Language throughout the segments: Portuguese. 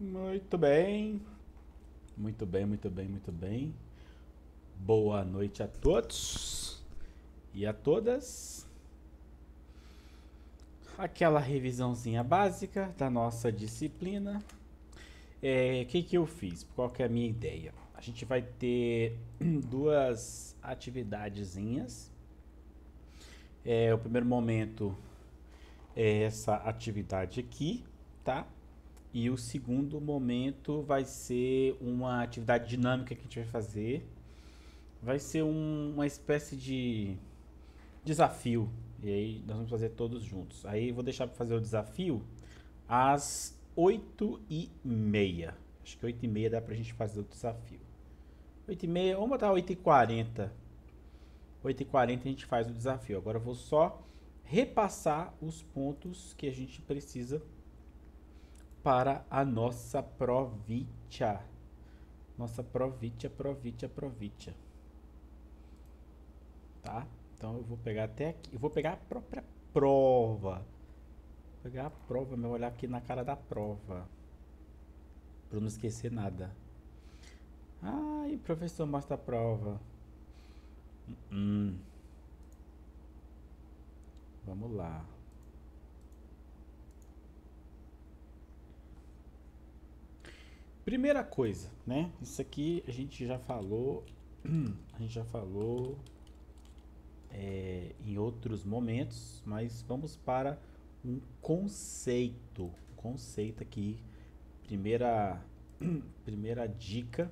Muito bem, muito bem, muito bem, muito bem. Boa noite a todos e a todas. Aquela revisãozinha básica da nossa disciplina. O que eu fiz? Qual que é a minha ideia? A gente vai ter duas atividadezinhas. O primeiro momento é essa atividade aqui, tá? E o segundo momento vai ser uma atividade dinâmica que a gente vai fazer. Vai ser uma espécie de desafio. E aí nós vamos fazer todos juntos. Aí eu vou deixar para fazer o desafio às 8h30. Acho que 8h30 dá pra gente fazer o desafio. 8h30, vamos botar 8h40. 8h40 a gente faz o desafio. Agora eu vou só repassar os pontos que a gente precisa para a nossa provitia. Nossa provitia. Tá? Então eu vou pegar até aqui. Eu vou pegar a própria prova. Vou pegar a prova, meu, olhar aqui na cara da prova. Pra não esquecer nada. Ai, professor, mostra a prova. Hum, vamos lá. Primeira coisa, né? Isso aqui a gente já falou. A gente já falou em outros momentos, mas vamos para um conceito. Conceito aqui. Primeira, primeira dica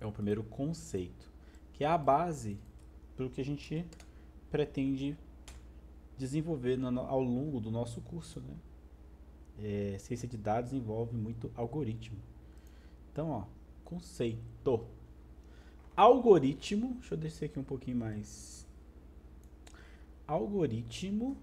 é o primeiro conceito, que é a base para o que a gente pretende desenvolver ao longo do nosso curso, né? Ciência de dados envolve muito algoritmo. Então, ó, conceito. Algoritmo, deixa eu descer aqui um pouquinho mais. Algoritmo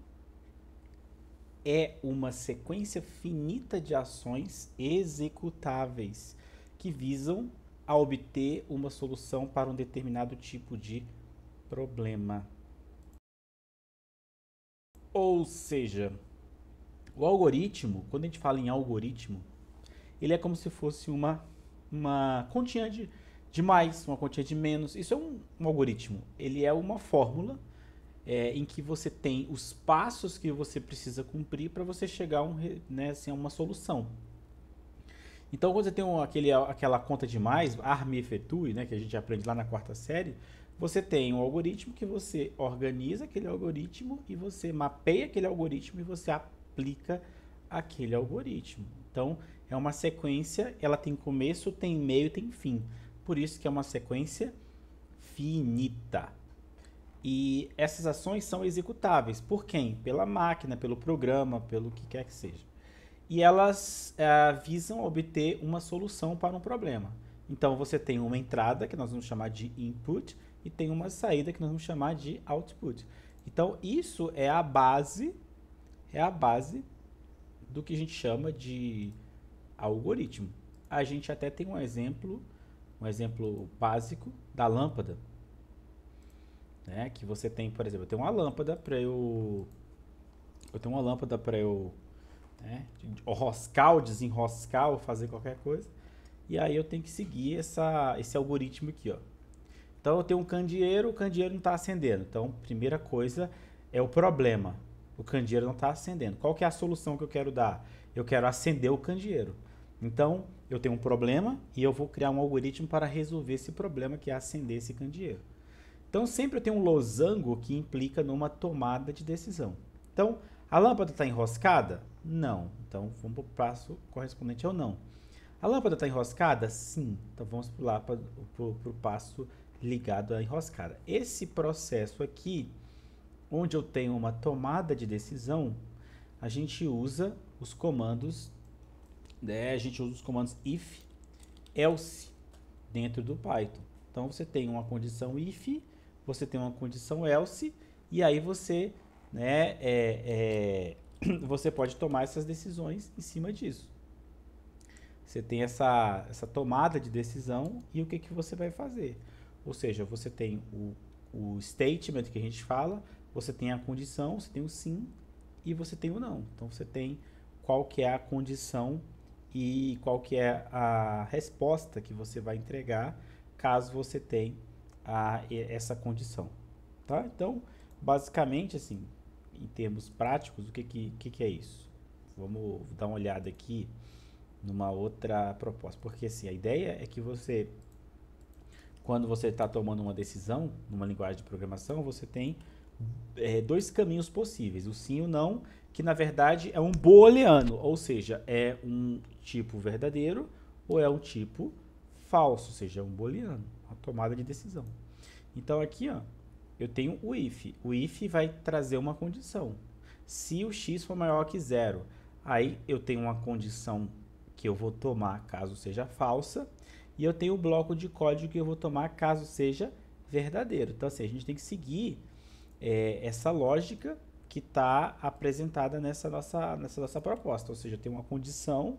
é uma sequência finita de ações executáveis que visam a obter uma solução para um determinado tipo de problema. Ou seja, o algoritmo, quando a gente fala em algoritmo, ele é como se fosse uma continha de mais, uma continha de menos. Isso é um algoritmo. Ele é uma fórmula em que você tem os passos que você precisa cumprir para você chegar né, assim, a uma solução. Então, quando você tem aquela conta de mais, arme efetue, né, que a gente aprende lá na quarta série, você tem um algoritmo que você organiza aquele algoritmo e você mapeia aquele algoritmo e você aplica aquele algoritmo. Então, é uma sequência, ela tem começo, tem meio, tem fim. Por isso que é uma sequência finita. E essas ações são executáveis por quem? Pela máquina, pelo programa, pelo que quer que seja. E elas visam obter uma solução para um problema. Então você tem uma entrada que nós vamos chamar de input e tem uma saída que nós vamos chamar de output. Então isso é a base do que a gente chama de algoritmo. A gente até tem um exemplo básico da lâmpada, né? Que você tem, por exemplo, eu tenho uma lâmpada para eu né, enroscar ou desenroscar ou fazer qualquer coisa. E aí eu tenho que seguir esse algoritmo aqui, ó. Então eu tenho um candeeiro, o candeeiro não está acendendo. Então, primeira coisa é o problema. O candeeiro não está acendendo. Qual que é a solução que eu quero dar? Eu quero acender o candeeiro. Então, eu tenho um problema e eu vou criar um algoritmo para resolver esse problema, que é acender esse candeeiro. Então, sempre tem um losango que implica numa tomada de decisão. Então, a lâmpada está enroscada? Não. Então, vamos para o passo correspondente ao não. A lâmpada está enroscada? Sim. Então, vamos pular para o passo ligado à enroscada. Esse processo aqui, onde eu tenho uma tomada de decisão, a gente usa os comandos, né? A gente usa os comandos if, else dentro do Python. Então, você tem uma condição if, você tem uma condição else, e aí você, né, você pode tomar essas decisões em cima disso. Você tem essa tomada de decisão e o que, que você vai fazer. Ou seja, você tem o statement que a gente fala, você tem a condição, você tem o sim e você tem o não. Então você tem qual que é a condição e qual que é a resposta que você vai entregar caso você tenha essa condição, tá? Então, basicamente, assim, em termos práticos, o que é isso? Vamos dar uma olhada aqui numa outra proposta, porque assim, a ideia é que você, quando você está tomando uma decisão numa linguagem de programação, você tem dois caminhos possíveis, o sim e o não, que na verdade é um booleano, ou seja, é um tipo verdadeiro ou é um tipo falso, ou seja, é um booleano, uma tomada de decisão. Então aqui, ó, eu tenho o if. O if vai trazer uma condição. Se o x for maior que zero, aí eu tenho uma condição que eu vou tomar caso seja falsa, e eu tenho o bloco de código que eu vou tomar caso seja verdadeiro. Então assim, a gente tem que seguir essa lógica que está apresentada nessa nossa proposta. Ou seja, eu tenho uma condição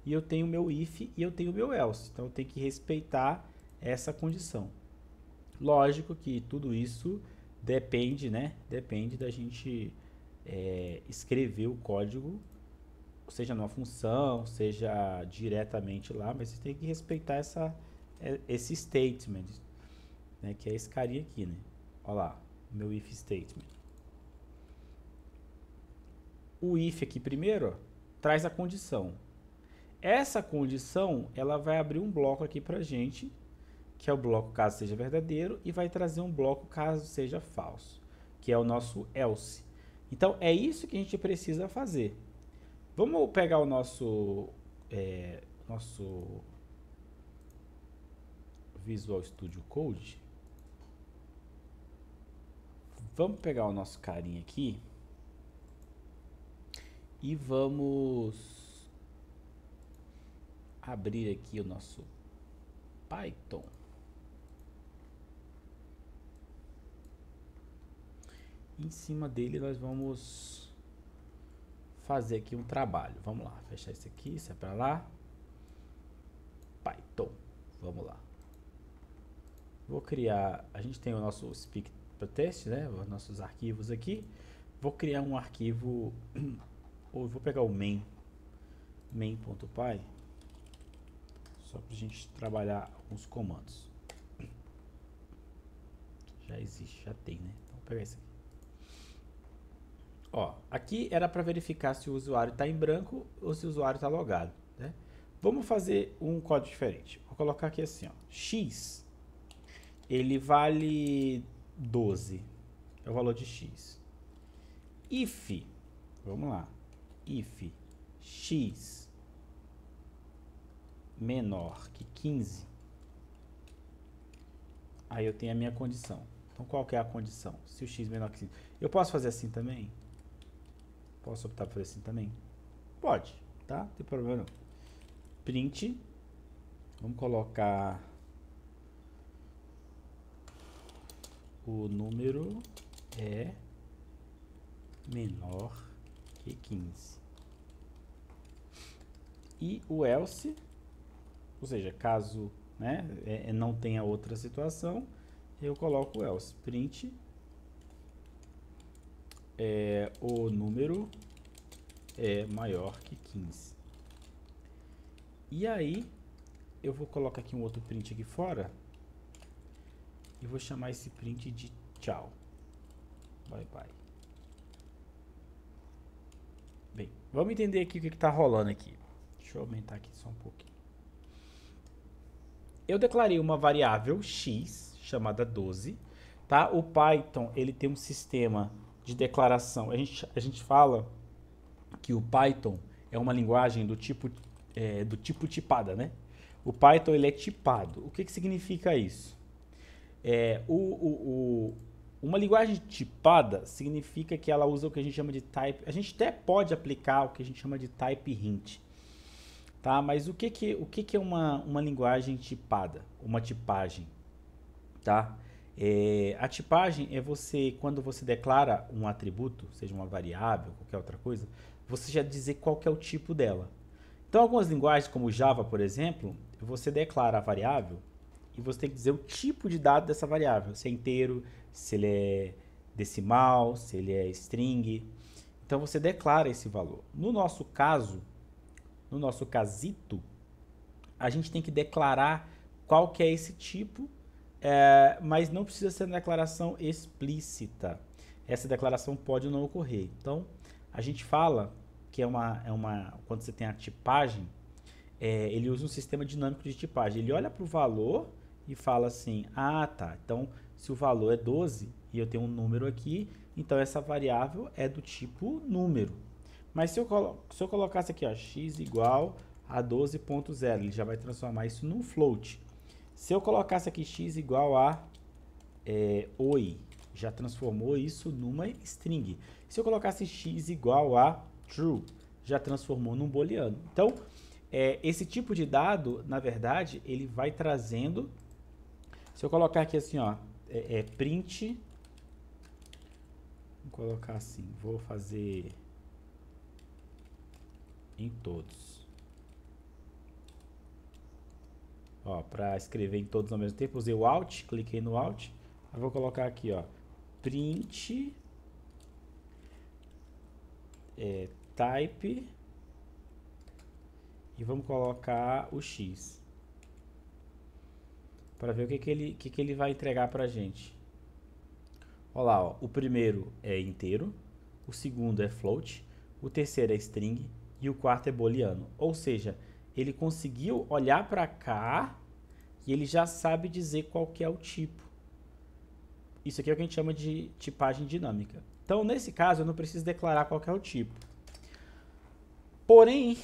e eu tenho o meu if e eu tenho o meu else. Então eu tenho que respeitar essa condição. Lógico que tudo isso depende, né? Depende da gente escrever o código, seja numa função, seja diretamente lá, mas você tem que respeitar esse statement, né? Que é esse carinha aqui, né? Olha lá, meu if statement. O if aqui primeiro, ó, traz a condição. Essa condição, ela vai abrir um bloco aqui pra gente, que é o bloco caso seja verdadeiro, e vai trazer um bloco caso seja falso, que é o nosso else. Então, é isso que a gente precisa fazer. Vamos pegar o nosso Visual Studio Code. Vamos pegar o nosso carinha aqui e vamos abrir aqui o nosso Python. Em cima dele nós vamos fazer aqui um trabalho. Vamos lá, fechar isso aqui, isso é para lá. Python, vamos lá. Vou criar, a gente tem o nosso speak para teste, né? Os nossos arquivos aqui. Vou criar um arquivo, ou vou pegar o main.py, só para a gente trabalhar alguns comandos. Já existe, já tem, né? Então vou pegar esse aqui. Ó, aqui era para verificar se o usuário está em branco ou se o usuário está logado, né? Vamos fazer um código diferente. Vou colocar aqui assim, ó, x, ele vale 12, é o valor de x. If, vamos lá, if x menor que 15, aí eu tenho a minha condição. Então qual que é a condição? Se o x menor que 15. Eu posso fazer assim também? Posso optar por fazer assim também? Pode, tá? Não tem problema não. Print, vamos colocar o número é menor que 15. E o else, ou seja, caso, né, não tenha outra situação, eu coloco o else. Print, o número é maior que 15. E aí, eu vou colocar aqui um outro print aqui fora, e vou chamar esse print de tchau. Bye bye. Bem, vamos entender aqui o que está rolando aqui. Deixa eu aumentar aqui só um pouquinho. Eu declarei uma variável x chamada 12, tá? O Python, ele tem um sistema de declaração. A gente fala que o Python é uma linguagem do tipo tipada, né? O Python, ele é tipado. O que significa isso? Uma linguagem tipada significa que ela usa o que a gente chama de type. A gente até pode aplicar o que a gente chama de type hint, tá? Mas o que é uma linguagem tipada? Uma tipagem, tá? A tipagem é quando você declara um atributo, seja uma variável, qualquer outra coisa, você já dizer qual que é o tipo dela. Então, algumas linguagens, como o Java, por exemplo, você declara a variável e você tem que dizer o tipo de dado dessa variável, se é inteiro, se ele é decimal, se ele é string. Então, você declara esse valor. No nosso caso, no nosso casito, a gente tem que declarar qual que é esse tipo, mas não precisa ser uma declaração explícita. Essa declaração pode não ocorrer. Então, a gente fala que quando você tem a tipagem, ele usa um sistema dinâmico de tipagem. Ele olha para o valor e fala assim, ah, tá, então se o valor é 12 e eu tenho um número aqui, então essa variável é do tipo número. Mas se eu colocasse aqui, ó, x igual a 12.0, ele já vai transformar isso num float. Se eu colocasse aqui x igual a oi, já transformou isso numa string. Se eu colocasse x igual a true, já transformou num booleano. Então, esse tipo de dado, na verdade, ele vai trazendo... Se eu colocar aqui assim, ó, print... Vou colocar assim, vou fazer em todos. Ó, para escrever em todos ao mesmo tempo, usei o Alt, cliquei no Alt. Eu vou colocar aqui, ó, print type e vamos colocar o X para ver o que ele vai entregar para a gente. Olha lá, ó, o primeiro é inteiro, o segundo é float, o terceiro é string e o quarto é booleano. Ou seja, ele conseguiu olhar para cá e ele já sabe dizer qual que é o tipo. Isso aqui é o que a gente chama de tipagem dinâmica. Então, nesse caso, eu não preciso declarar qual que é o tipo. Porém,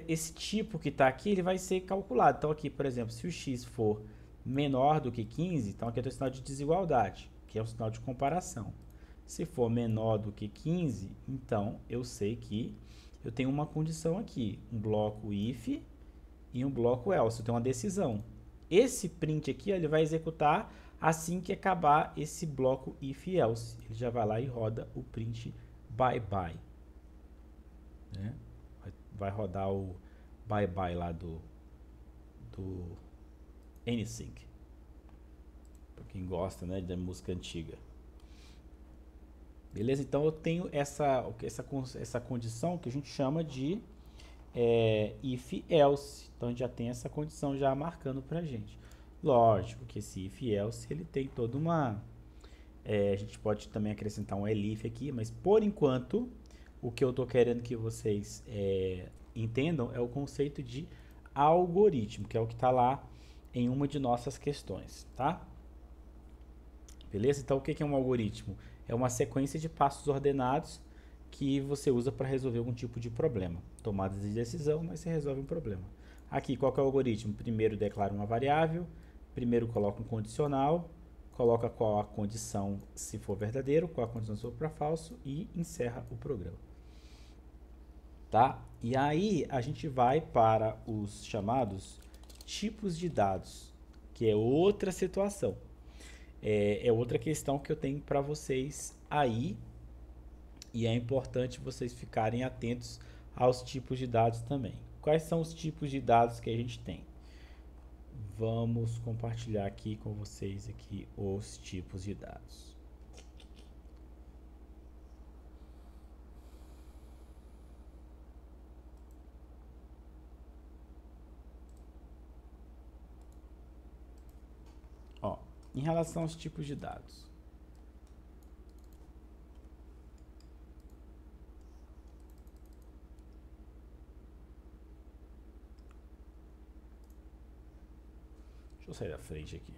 esse tipo que está aqui, ele vai ser calculado. Então, aqui, por exemplo, se o x for menor do que 15, então aqui eu tenho um sinal de desigualdade, que é um sinal de comparação. Se for menor do que 15, então eu sei que eu tenho uma condição aqui, um bloco if e um bloco else, eu tenho uma decisão. Esse print aqui, ele vai executar assim que acabar esse bloco if e else. Ele já vai lá e roda o print bye bye. Né? Vai rodar o bye bye lá do NSYNC. Para quem gosta, né, da música antiga. Beleza? Então eu tenho essa condição que a gente chama de if else. Então a gente já tem essa condição já marcando pra gente. Lógico que esse if else ele tem toda uma... a gente pode também acrescentar um elif aqui, mas por enquanto o que eu estou querendo que vocês entendam é o conceito de algoritmo, que é o que está lá em uma de nossas questões, tá? Beleza? Então o que é um algoritmo? É uma sequência de passos ordenados que você usa para resolver algum tipo de problema. Tomadas de decisão, mas você resolve um problema. Aqui, qual que é o algoritmo? Primeiro declara uma variável, primeiro coloca um condicional, coloca qual a condição se for verdadeiro, qual a condição se for para falso e encerra o programa. Tá? E aí a gente vai para os chamados tipos de dados, que é outra situação. É outra questão que eu tenho para vocês aí, e é importante vocês ficarem atentos aos tipos de dados também. Quais são os tipos de dados que a gente tem? Vamos compartilhar aqui com vocês aqui os tipos de dados. Ó, em relação aos tipos de dados. Deixa eu sair da frente aqui.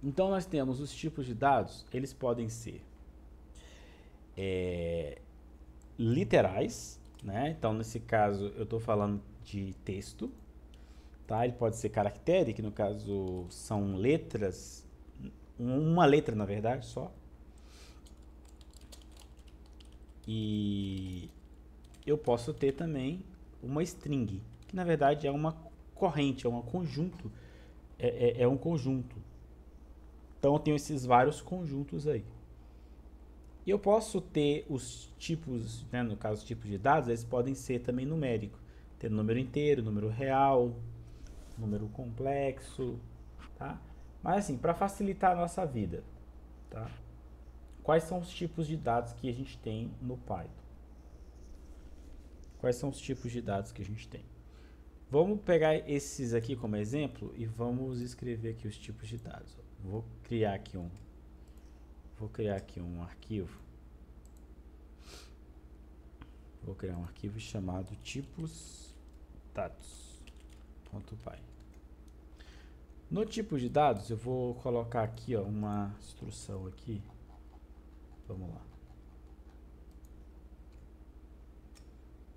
Então nós temos os tipos de dados, eles podem ser literais, né? Então nesse caso eu estou falando de texto, tá? Ele pode ser caractere, que no caso são letras, uma letra na verdade só. E eu posso ter também uma string, que na verdade é uma corrente, é um conjunto, é um conjunto. Então eu tenho esses vários conjuntos aí. E eu posso ter os tipos, né, no caso, os tipos de dados, eles podem ser também numéricos. Ter número inteiro, número real, número complexo, tá? Mas assim, para facilitar a nossa vida, tá? Quais são os tipos de dados que a gente tem no Python? Quais são os tipos de dados que a gente tem? Vamos pegar esses aqui como exemplo e vamos escrever aqui os tipos de dados. Vou criar aqui um arquivo. Vou criar um arquivo chamado tipos dados.py. No tipo de dados, eu vou colocar aqui, ó, uma instrução aqui. Vamos lá.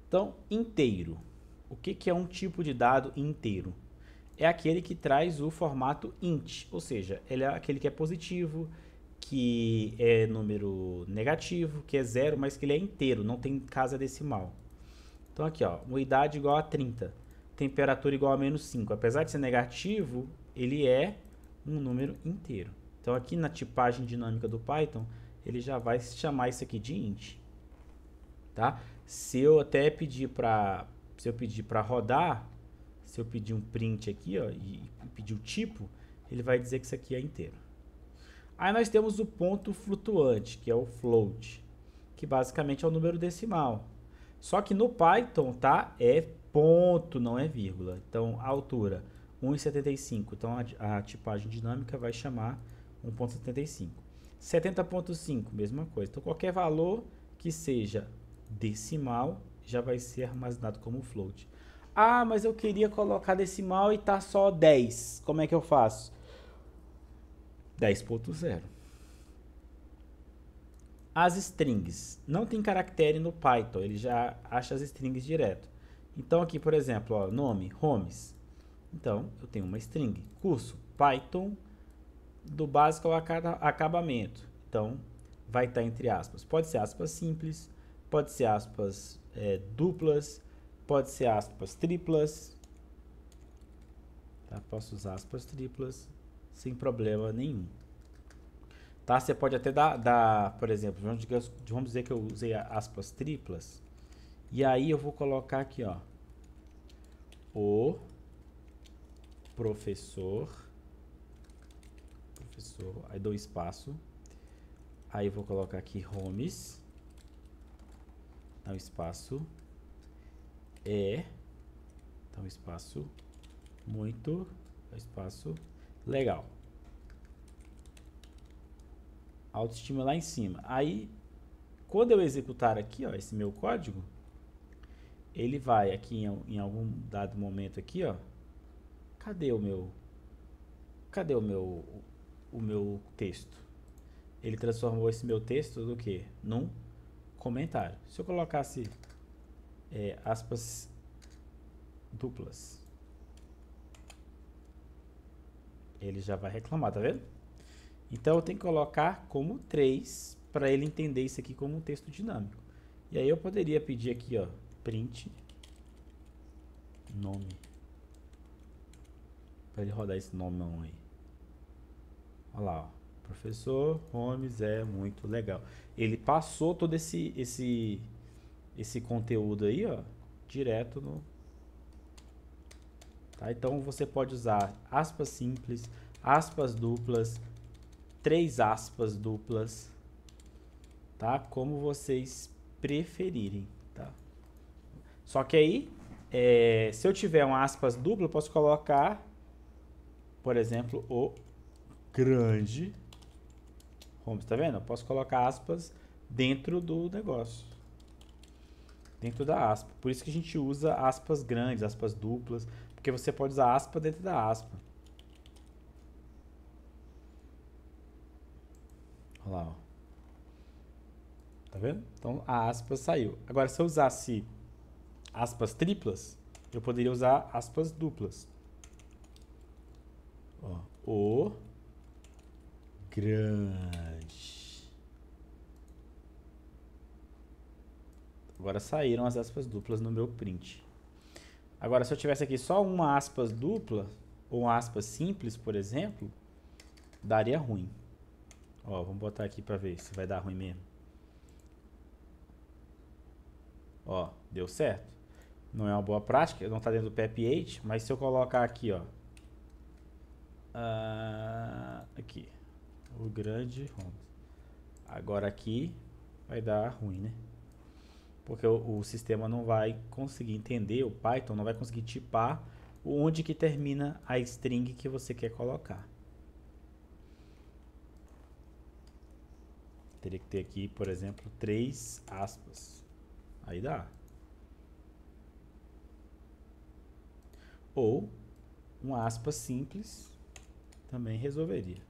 Então, inteiro. O que é um tipo de dado inteiro? É aquele que traz o formato int, ou seja, ele é aquele que é positivo, que é número negativo, que é zero, mas que ele é inteiro, não tem casa decimal. Então aqui, ó, uma idade igual a 30, temperatura igual a -5. Apesar de ser negativo, ele é um número inteiro. Então aqui na tipagem dinâmica do Python, ele já vai chamar isso aqui de int. Tá? Se eu pedir para rodar, se eu pedir um print aqui, ó, e pedir o tipo, ele vai dizer que isso aqui é inteiro. Aí nós temos o ponto flutuante, que é o float, que basicamente é o número decimal. Só que no Python, tá? É ponto, não é vírgula. Então, a altura 1,75. Então, a tipagem dinâmica vai chamar 1,75. 70,5, mesma coisa. Então, qualquer valor que seja decimal já vai ser armazenado como float. Ah, mas eu queria colocar decimal e tá só 10. Como é que eu faço? 10.0. As strings. Não tem caractere no Python, ele já acha as strings direto. Então aqui, por exemplo, ó, nome, Homes. Então, eu tenho uma string. Curso, Python, do básico ao acabamento. Então, vai estar entre aspas. Pode ser aspas simples, pode ser aspas duplas, pode ser aspas triplas. Tá? Posso usar aspas triplas sem problema nenhum. Tá? Você pode até dar, por exemplo, vamos dizer que eu usei aspas triplas. E aí eu vou colocar aqui, ó, o professor, aí dou espaço. Aí eu vou colocar aqui Homes, dá um espaço, dá um espaço, muito, espaço, legal. Autoestima lá em cima. Aí, quando eu executar aqui, ó, esse meu código, ele vai aqui em algum dado momento aqui, ó. Cadê o meu texto? Ele transformou esse meu texto no quê? Num comentário. Se eu colocasse aspas duplas, ele já vai reclamar, tá vendo? Então eu tenho que colocar como 3 para ele entender isso aqui como um texto dinâmico. E aí eu poderia pedir aqui, ó, print nome, para ele rodar esse nome aí. Olha lá, ó, professor Homes é muito legal. Ele passou todo esse conteúdo aí, ó, direto no... Tá? Então você pode usar aspas simples, aspas duplas, 3 aspas duplas, tá? Como vocês preferirem, tá? Só que aí, se eu tiver uma aspas dupla, eu posso colocar, por exemplo, o grande Homes, tá vendo? Eu posso colocar aspas dentro do negócio, dentro da aspa. Por isso que a gente usa aspas grandes, aspas duplas, porque você pode usar aspa dentro da aspa. Olha lá, ó. Tá vendo? Então a aspa saiu. Agora, se eu usasse aspas triplas, eu poderia usar aspas duplas. Ó, o grande. Agora saíram as aspas duplas no meu print. Agora, se eu tivesse aqui só uma aspas dupla, ou uma aspas simples, por exemplo, daria ruim. Ó, vamos botar aqui para ver se vai dar ruim mesmo. Ó, deu certo. Não é uma boa prática, não está dentro do PEP8, mas se eu colocar aqui, ó, aqui, o grande Homes. Agora aqui vai dar ruim, né? porque o sistema não vai conseguir entender, o Python não vai conseguir tipar onde que termina a string que você quer colocar. Teria que ter aqui, por exemplo, 3 aspas. Aí dá. Ou uma aspa simples também resolveria.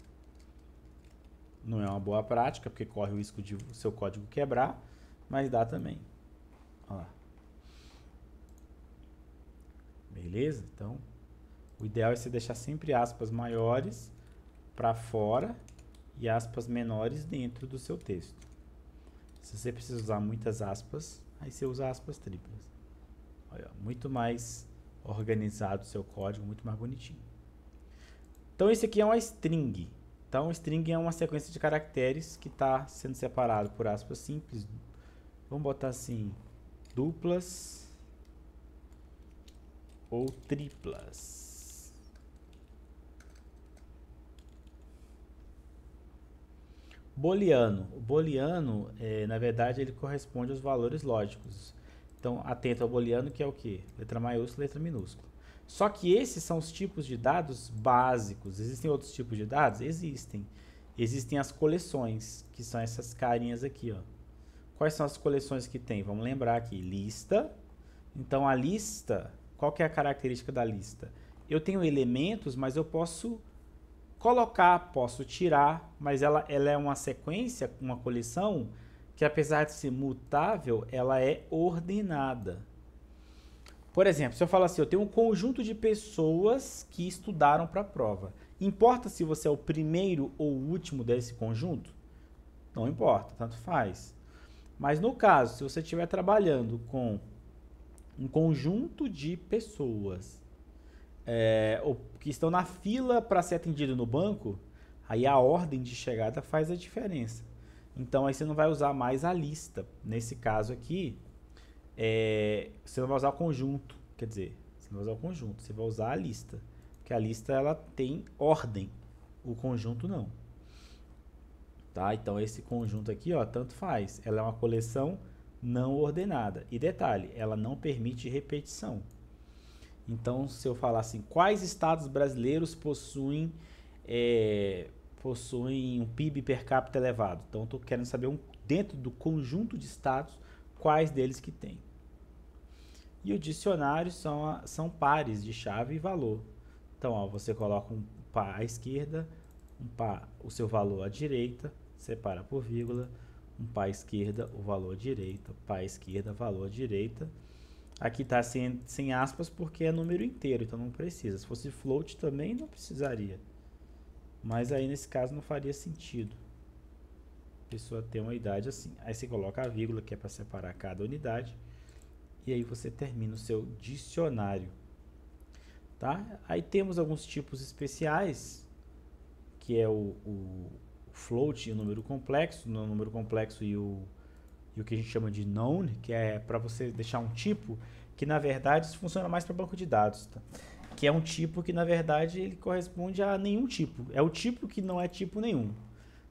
Não é uma boa prática, porque corre o risco de o seu código quebrar, mas dá também. Olha lá. Beleza? Então, o ideal é você deixar sempre aspas maiores para fora e aspas menores dentro do seu texto. Se você precisa usar muitas aspas, aí você usa aspas triplas. Olha, muito mais organizado o seu código, muito mais bonitinho. Então, esse aqui é uma string. Então, string é uma sequência de caracteres que está sendo separado por aspas simples. Vamos botar assim, duplas ou triplas. Booleano. O booleano, na verdade, ele corresponde aos valores lógicos. Então, atento ao booleano, que é o quê? Letra maiúscula, letra minúscula. Só que esses são os tipos de dados básicos. Existem outros tipos de dados? Existem. Existem as coleções, que são essas carinhas aqui, ó. Quais são as coleções que tem? Vamos lembrar aqui, lista. Então, a lista, qual que é a característica da lista? Eu tenho elementos, mas eu posso colocar, posso tirar, mas ela é uma sequência, uma coleção, que apesar de ser mutável, ela é ordenada. Por exemplo, se eu falar assim, eu tenho um conjunto de pessoas que estudaram para a prova. Importa se você é o primeiro ou o último desse conjunto? Não importa, tanto faz. Mas no caso, se você estiver trabalhando com um conjunto de pessoas que estão na fila para ser atendido no banco, aí a ordem de chegada faz a diferença. Então aí você não vai usar mais a lista. Nesse caso aqui, você não vai usar o conjunto, quer dizer, você não vai usar o conjunto, você vai usar a lista. Porque a lista ela tem ordem, o conjunto não. Tá? Então esse conjunto aqui, ó, tanto faz. Ela é uma coleção não ordenada. E detalhe, ela não permite repetição. Então, se eu falar assim, quais estados brasileiros possuem um PIB per capita elevado? Então, eu estou querendo saber dentro do conjunto de estados, quais deles que tem. E o dicionário são pares de chave e valor. Então, ó, você coloca um par à esquerda, o seu valor à direita, separa por vírgula, um par à esquerda, o valor à direita, par à esquerda, valor à direita. Aqui está sem aspas porque é número inteiro, então não precisa. Se fosse float também não precisaria. Mas aí nesse caso não faria sentido. A pessoa tem uma idade assim. Aí você coloca a vírgula que é para separar cada unidade. E aí você termina o seu dicionário. Tá? Aí temos alguns tipos especiais, que é o float e o número complexo. No número complexo e o que a gente chama de known, que é para você deixar um tipo que na verdade isso funciona mais para banco de dados, tá? Que é um tipo que na verdade ele corresponde a nenhum tipo, é o tipo que não é tipo nenhum.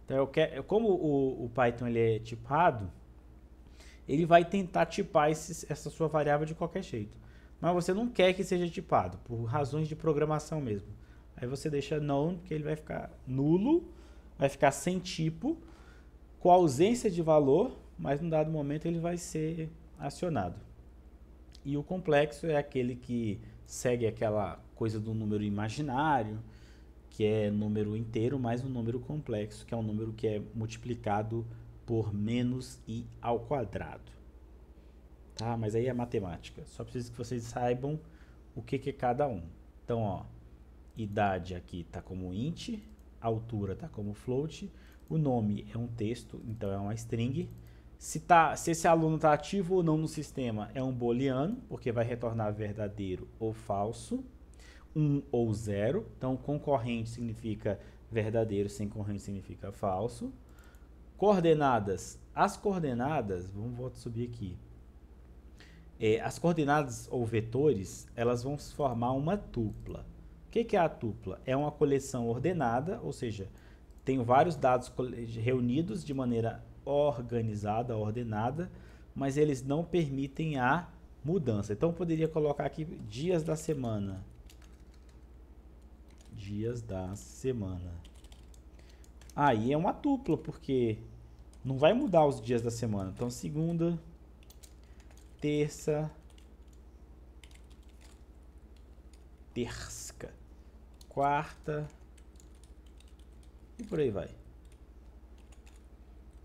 Então como o Python ele é tipado, ele vai tentar tipar essa sua variável de qualquer jeito, mas você não quer que seja tipado por razões de programação mesmo. Aí você deixa known, que ele vai ficar nulo, vai ficar sem tipo, com ausência de valor, mas num dado momento ele vai ser acionado. E o complexo é aquele que segue aquela coisa do número imaginário, que é número inteiro mais um número complexo, que é um número que é multiplicado por menos i ao quadrado. Tá? Mas aí é matemática. Só preciso que vocês saibam o que é cada um. Então, ó, idade aqui está como int, altura está como float, o nome é um texto, então é uma string. Se esse aluno está ativo ou não no sistema, é um booleano, porque vai retornar verdadeiro ou falso, 1 ou 0. Então, concorrente significa verdadeiro, sem corrente significa falso. Coordenadas. As coordenadas, vamos subir aqui. As coordenadas ou vetores, elas vão formar uma tupla. O que é a tupla? É uma coleção ordenada, ou seja, tenho vários dados reunidos de maneira organizada, ordenada, mas eles não permitem a mudança. Então eu poderia colocar aqui dias da semana. Dias da semana. Aí é uma tupla, porque não vai mudar os dias da semana. Então segunda, terça, terça, quarta e por aí vai.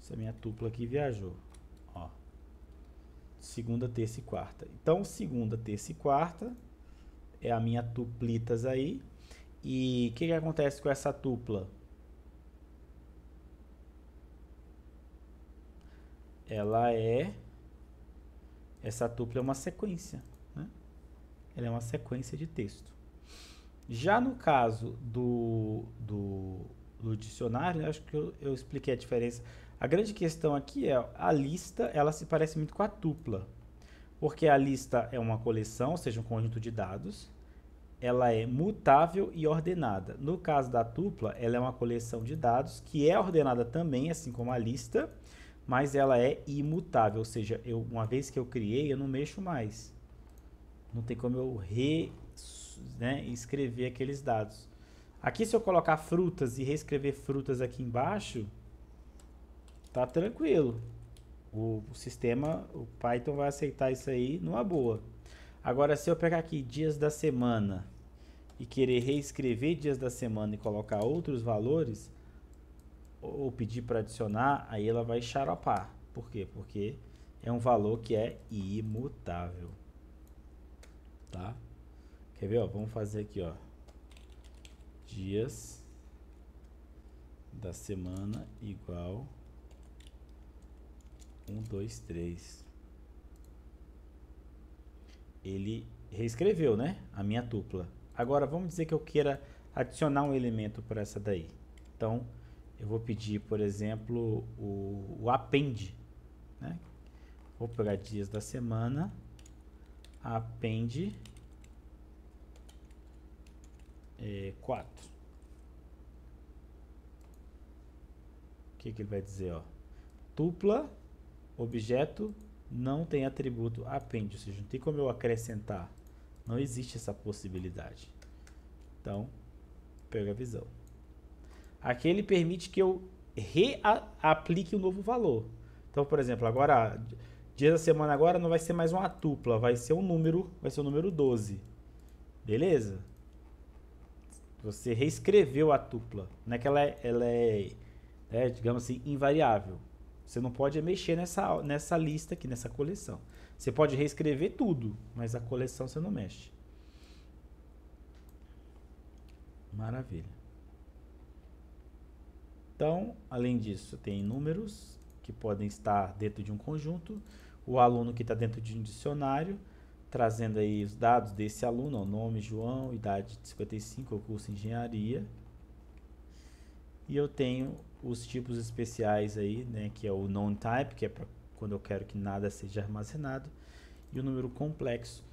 Essa minha tupla aqui viajou. Ó. Segunda, terça e quarta. Então segunda, terça e quarta é a minha tuplitas aí. E o que acontece com essa tupla? Essa tupla é uma sequência, né? Ela é uma sequência de texto. Já no caso do dicionário, acho que eu expliquei a diferença. A grande questão aqui é a lista, ela se parece muito com a tupla. Porque a lista é uma coleção, ou seja, um conjunto de dados. Ela é mutável e ordenada. No caso da tupla, ela é uma coleção de dados que é ordenada também, assim como a lista, mas ela é imutável, ou seja, uma vez que eu criei, eu não mexo mais. Não tem como eu escrever aqueles dados. Aqui, se eu colocar frutas e reescrever frutas aqui embaixo, tá tranquilo. O sistema, o Python vai aceitar isso aí numa boa. Agora, se eu pegar aqui dias da semana e querer reescrever dias da semana e colocar outros valores, ou pedir para adicionar, aí ela vai xaropar. Por quê? Porque é um valor que é imutável. Tá? Quer ver? Ó, vamos fazer aqui, ó. Dias da semana igual 1, 2, 3. Ele reescreveu, né? A minha tupla. Agora vamos dizer que eu queira adicionar um elemento para essa daí. Então eu vou pedir, por exemplo, o append, né? Vou pegar dias da semana, append 4. O que ele vai dizer? Ó? Tupla, objeto, não tem atributo append, ou seja, não tem como eu acrescentar. Não existe essa possibilidade. Então, pega a visão. Aqui ele permite que eu reaplique um novo valor. Então, por exemplo, agora, dia da semana agora não vai ser mais uma tupla, vai ser o número 12. Beleza? Você reescreveu a tupla. Não é que ela é, digamos assim, invariável. Você não pode mexer nessa lista aqui, nessa coleção. Você pode reescrever tudo, mas a coleção você não mexe. Maravilha. Então, além disso, tem números que podem estar dentro de um conjunto, o aluno que está dentro de um dicionário, trazendo aí os dados desse aluno, ó, nome João, idade de 55, curso de engenharia. E eu tenho os tipos especiais aí, né, que é o non-type, que é para quando eu quero que nada seja armazenado, e o número complexo,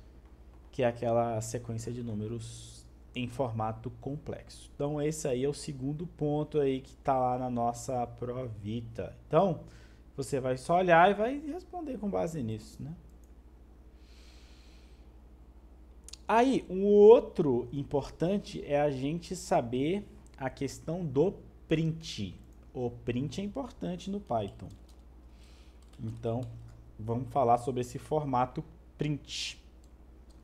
que é aquela sequência de números em formato complexo. Então esse aí é o segundo ponto aí que está lá na nossa provita. Então você vai só olhar e vai responder com base nisso, né? Aí, um outro importante é a gente saber a questão do print. O print é importante no Python. Então, vamos falar sobre esse formato print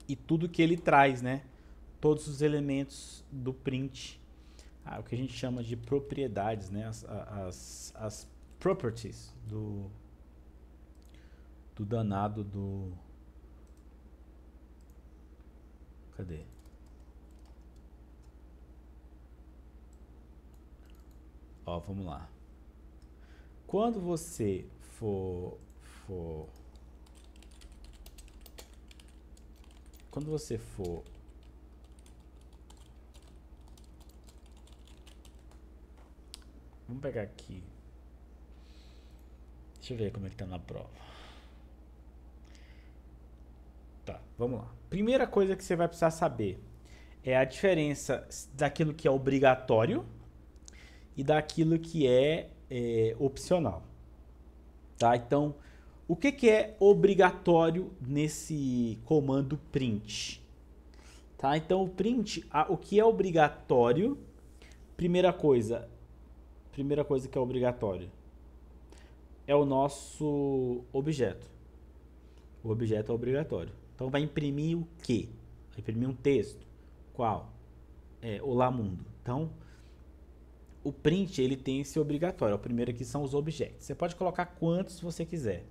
e tudo que ele traz, né? Todos os elementos do print, o que a gente chama de propriedades, né? As properties do danado do... Cadê? Ó, vamos lá. Quando você for vamos pegar aqui. Deixa eu ver como é que tá na prova. Tá, vamos lá. Primeira coisa que você vai precisar saber é a diferença daquilo que é obrigatório e daquilo que é opcional. Tá? Então, O que é obrigatório nesse comando print? Tá? Então, o print, o que é obrigatório? Primeira coisa que é obrigatório é o nosso objeto. O objeto é obrigatório. Então, vai imprimir o quê? Vai imprimir um texto. Qual? Olá mundo. Então, o print ele tem esse obrigatório. O primeiro aqui são os objetos. Você pode colocar quantos você quiser.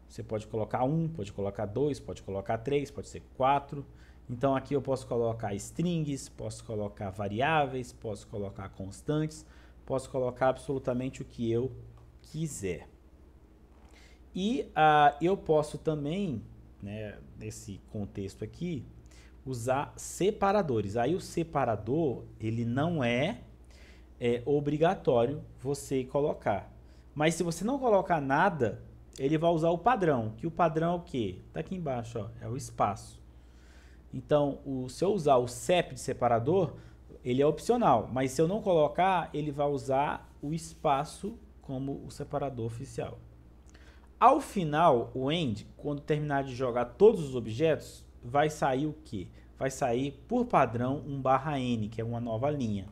Você pode colocar 1, pode colocar 2, pode colocar 3, pode ser 4. Então aqui eu posso colocar strings, posso colocar variáveis, posso colocar constantes, posso colocar absolutamente o que eu quiser. E eu posso também, né, nesse contexto aqui, usar separadores. Aí o separador, ele não é obrigatório você colocar. Mas se você não colocar nada, ele vai usar o padrão. Que o padrão é o quê? Tá aqui embaixo, ó, é o espaço. Então, se eu usar o CEP de separador, ele é opcional. Mas se eu não colocar, ele vai usar o espaço como o separador oficial. Ao final, o end, quando terminar de jogar todos os objetos, vai sair o quê? Vai sair, por padrão, um /n, que é uma nova linha.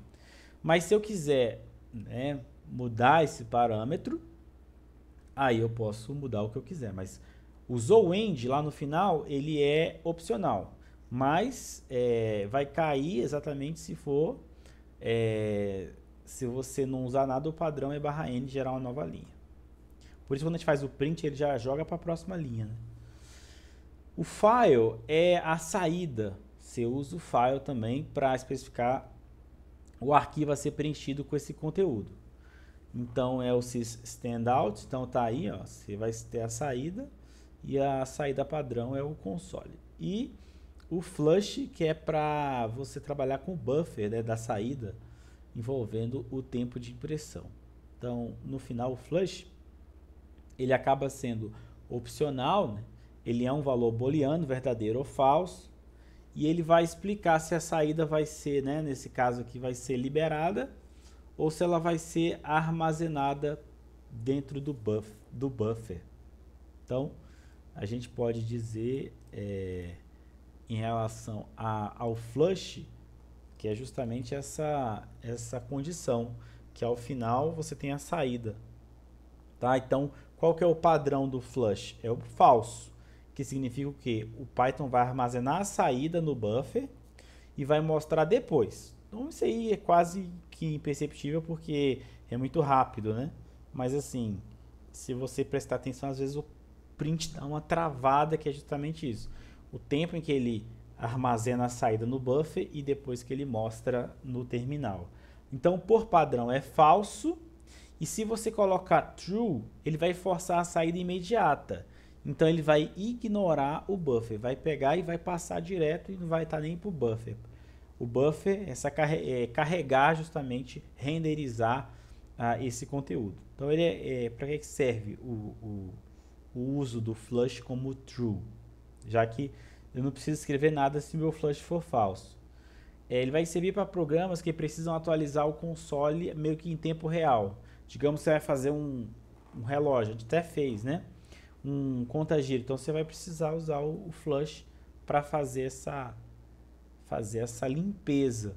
Mas se eu quiser, né, mudar esse parâmetro, aí eu posso mudar o que eu quiser. Mas usou o end lá no final, ele é opcional. Mas vai cair exatamente se for... se você não usar nada, o padrão é /n gerar uma nova linha. Por isso, quando a gente faz o print, ele já joga para a próxima linha, né? O file é a saída. Você usa o file também para especificar o arquivo a ser preenchido com esse conteúdo. Então, é o sys_standout. Então, tá aí, ó, você vai ter a saída e a saída padrão é o console. E o flush, que é para você trabalhar com o buffer, né, da saída, envolvendo o tempo de impressão. Então, no final, o flush ele acaba sendo opcional, né? Ele é um valor booleano, verdadeiro ou falso, e ele vai explicar se a saída vai ser, né, nesse caso aqui, vai ser liberada ou se ela vai ser armazenada dentro do buffer. Então, a gente pode dizer em relação ao flush, que é justamente essa condição, que ao final você tem a saída. Tá? Então, qual que é o padrão do flush? É o falso, que significa o quê? O Python vai armazenar a saída no buffer e vai mostrar depois. Então, isso aí é quase que imperceptível porque é muito rápido, né? Mas assim, se você prestar atenção, às vezes o print dá uma travada, que é justamente isso. O tempo em que ele armazena a saída no buffer e depois que ele mostra no terminal. Então, por padrão, é falso. E se você colocar true, ele vai forçar a saída imediata. Então, ele vai ignorar o buffer. Vai pegar e vai passar direto e não vai estar nem para o buffer. O buffer é carregar justamente, renderizar esse conteúdo. Então, para que serve o uso do flush como true? Já que eu não preciso escrever nada se meu flush for falso. Ele vai servir para programas que precisam atualizar o console meio que em tempo real. Digamos que você vai fazer um relógio, a gente até fez, né? Um conta-giro. Então você vai precisar usar o flush para fazer essa limpeza.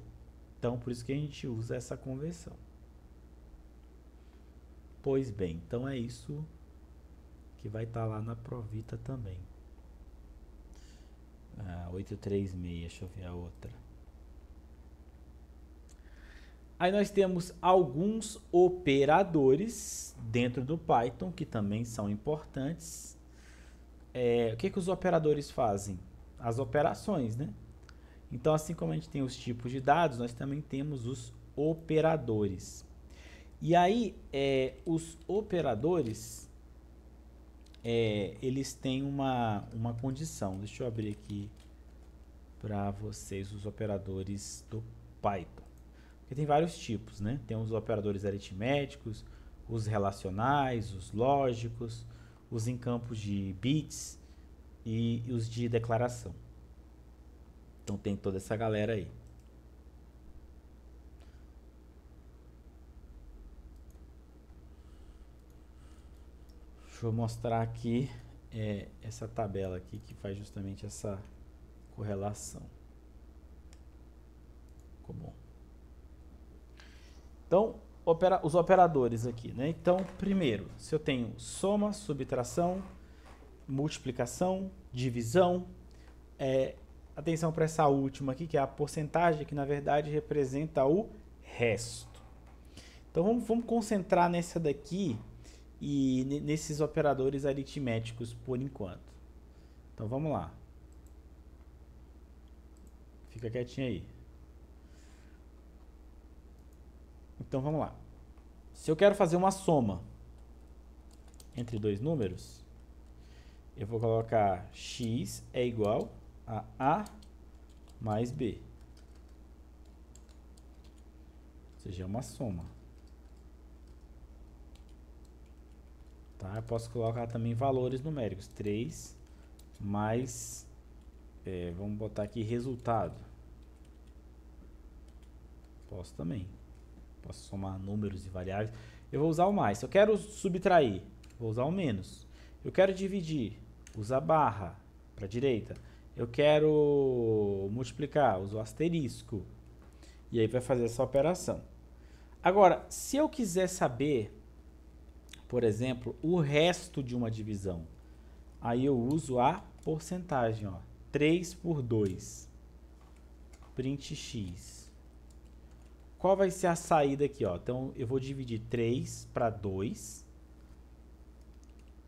Então por isso que a gente usa essa conversão. Pois bem, então é isso que vai estar lá na Provita também. 836, deixa eu ver a outra. Aí nós temos alguns operadores dentro do Python que também são importantes. O que os operadores fazem? As operações, né? Então, assim como a gente tem os tipos de dados, nós também temos os operadores. E aí, os operadores, eles têm uma condição. Deixa eu abrir aqui para vocês os operadores do Python. Porque tem vários tipos, né? Tem os operadores aritméticos, os relacionais, os lógicos, os em campos de bits e os de declaração. Então tem toda essa galera aí. Deixa eu mostrar aqui essa tabela aqui que faz justamente essa correlação. Comum. Então, os operadores aqui, né? Então, primeiro, se eu tenho soma, subtração, multiplicação, divisão, atenção para essa última aqui, que é a porcentagem, que na verdade representa o resto. Então, vamos concentrar nessa daqui e nesses operadores aritméticos por enquanto. Então, vamos lá. Fica quietinho aí. Então, vamos lá. Se eu quero fazer uma soma entre dois números, eu vou colocar x é igual a A mais B. Ou seja, é uma soma. Tá? Eu posso colocar também valores numéricos. 3 mais, vamos botar aqui resultado. Posso também. Posso somar números e variáveis. Eu vou usar o mais. Se eu quero subtrair, vou usar o menos. Eu quero dividir, usa barra para a direita. Eu quero multiplicar, uso o asterisco. E aí vai fazer essa operação. Agora, se eu quiser saber, por exemplo, o resto de uma divisão, aí eu uso a porcentagem, ó, 3 por 2, print x. Qual vai ser a saída aqui, ó? Então, eu vou dividir 3 para 2.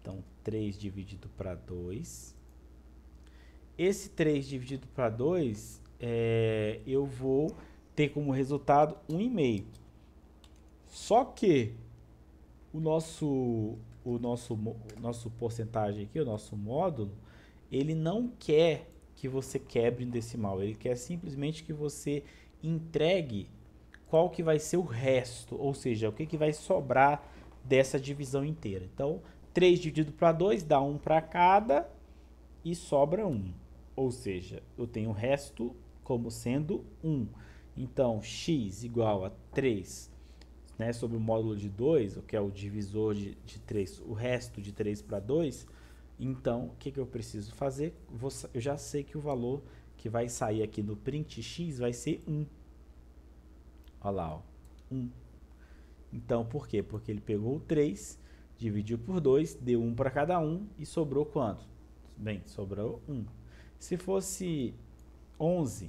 Então, 3 dividido para 2. Esse 3 dividido para 2, eu vou ter como resultado 1,5. Só que o nosso porcentagem aqui, o nosso módulo, ele não quer que você quebre em decimal. Ele quer simplesmente que você entregue qual que vai ser o resto, ou seja, o que vai sobrar dessa divisão inteira. Então, 3 dividido para 2 dá 1 para cada e sobra 1. Ou seja, eu tenho o resto como sendo 1. Então, x igual a 3, né, sobre o módulo de 2, que é o divisor de 3, o resto de 3 para 2. Então, o que eu preciso fazer? Eu já sei que o valor que vai sair aqui no print x vai ser 1. Olha lá, ó, 1. Então, por quê? Porque ele pegou o 3, dividiu por 2, deu 1 para cada um e sobrou quanto? Bem, sobrou 1. Se fosse 11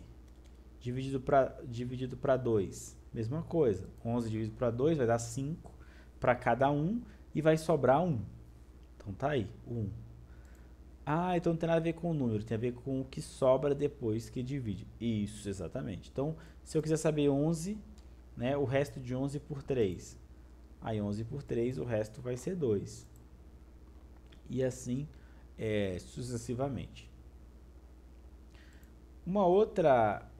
dividido para 2, mesma coisa. 11 dividido para 2 vai dar 5 para cada um e vai sobrar 1. Então, tá aí, 1. Ah, então não tem nada a ver com o número, tem a ver com o que sobra depois que divide. Isso, exatamente. Então, se eu quiser saber 11... né, o resto de 11 por 3. Aí 11 por 3, o resto vai ser 2. E assim sucessivamente. Uma outra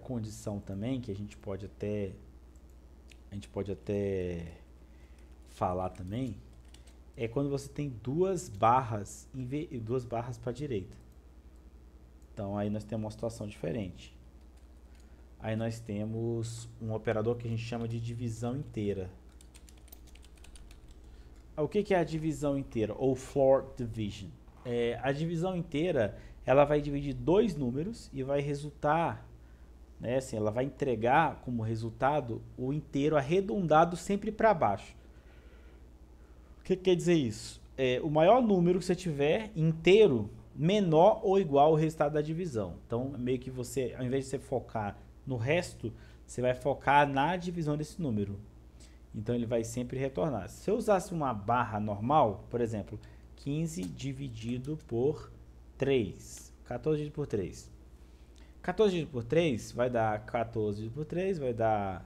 condição também que a gente pode até falar também é quando você tem duas barras para a direita. Então aí nós temos uma situação diferente. Aí nós temos um operador que a gente chama de divisão inteira. O que é a divisão inteira? Ou floor division? A divisão inteira, ela vai dividir dois números e vai resultar, né, assim, ela vai entregar como resultado o inteiro arredondado sempre para baixo. O que quer dizer isso? O maior número que você tiver inteiro, menor ou igual ao resultado da divisão. Então, meio que você, ao invés de você focar no resto, você vai focar na divisão desse número. Então, ele vai sempre retornar. Se eu usasse uma barra normal, por exemplo, 15 dividido por 3. 14 dividido por 3. 14 dividido por 3 vai dar 14 dividido por 3, vai dar...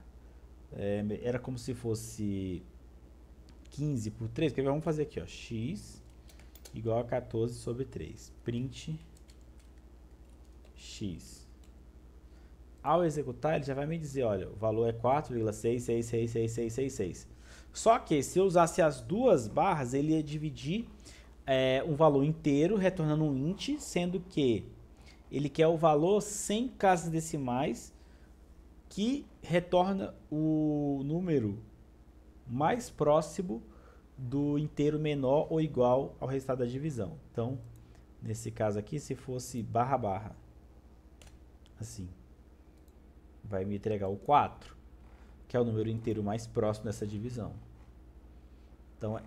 era como se fosse 15 por 3. Quer ver? Vamos fazer aqui, ó, x igual a 14 sobre 3. Print x. Ao executar, ele já vai me dizer, olha, o valor é 4,6666666. Só que se eu usasse as duas barras, ele ia dividir um valor inteiro, retornando um int, sendo que ele quer o valor sem casas decimais, que retorna o número mais próximo do inteiro menor ou igual ao resultado da divisão. Então, nesse caso aqui, se fosse barra barra, assim, vai me entregar o 4, que é o número inteiro mais próximo dessa divisão. Então,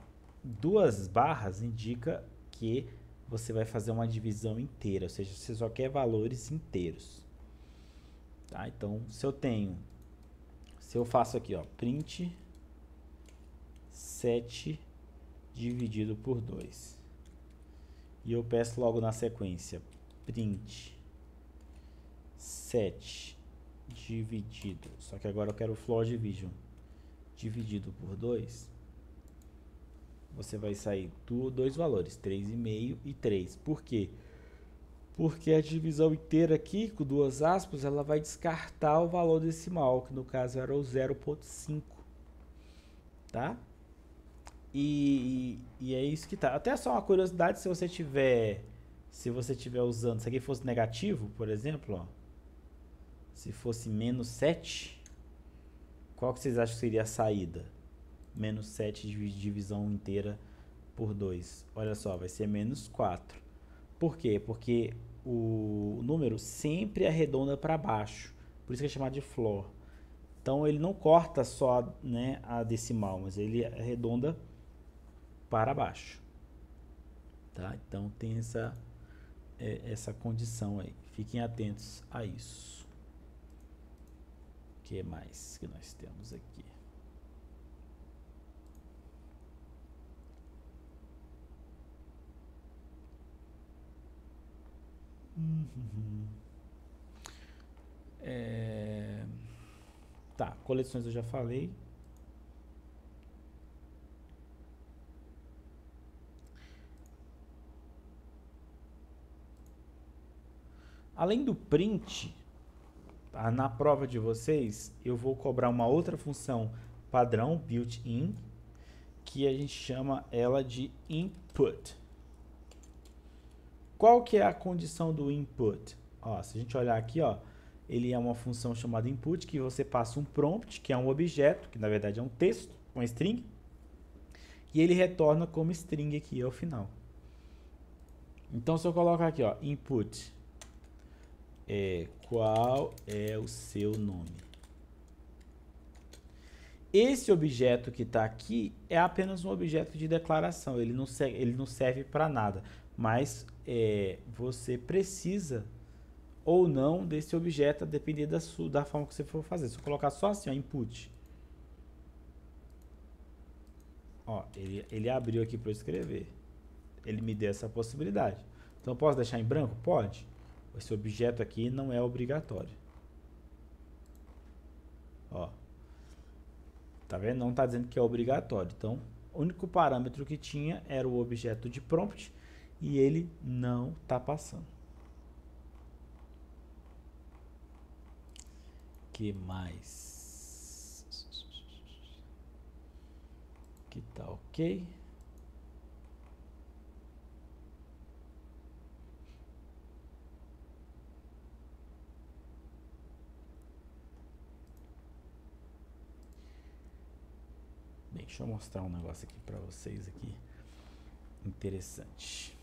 duas barras indica que você vai fazer uma divisão inteira, ou seja, você só quer valores inteiros. Tá? Então, se eu faço aqui, ó, print 7 dividido por 2. E eu peço logo na sequência, print 7 dividido, só que agora eu quero o floor division, dividido por 2. Você vai sair dois valores, 3,5 e 3. Por quê? Porque a divisão inteira aqui, com duas aspas, ela vai descartar o valor decimal, que no caso era o 0,5. Tá? E é isso que tá. Até só uma curiosidade, se você tiver usando, se aqui fosse negativo, por exemplo, ó, se fosse menos 7, qual que vocês acham que seria a saída? Menos 7 de divisão inteira por 2. Olha só, vai ser menos 4. Por quê? Porque o número sempre arredonda para baixo. Por isso que é chamado de floor. Então ele não corta só, né, a decimal, mas ele arredonda para baixo. Tá? Então tem essa condição aí. Fiquem atentos a isso. O que mais que nós temos aqui? Tá, coleções eu já falei. Além do print, tá, na prova de vocês, eu vou cobrar uma outra função padrão, built-in, que a gente chama ela de input. Qual que é a condição do input? Ó, se a gente olhar aqui, ó, ele é uma função chamada input, que você passa um prompt, que é um objeto, que na verdade é um texto, uma string, e ele retorna como string aqui ao final. Então, se eu colocar aqui, ó, input, qual é o seu nome? Esse objeto que está aqui é apenas um objeto de declaração, ele não serve para nada, mas você precisa ou não desse objeto a depender da forma que você for fazer. Se eu colocar só assim, ó, input, ó, ele abriu aqui para eu escrever, ele me deu essa possibilidade. Então eu posso deixar em branco? Pode. Esse objeto aqui não é obrigatório. Ó, tá vendo? Não está dizendo que é obrigatório. Então, o único parâmetro que tinha era o objeto de prompt e ele não está passando. Que mais? Que tá ok? Deixa eu mostrar um negócio aqui para vocês aqui, interessante.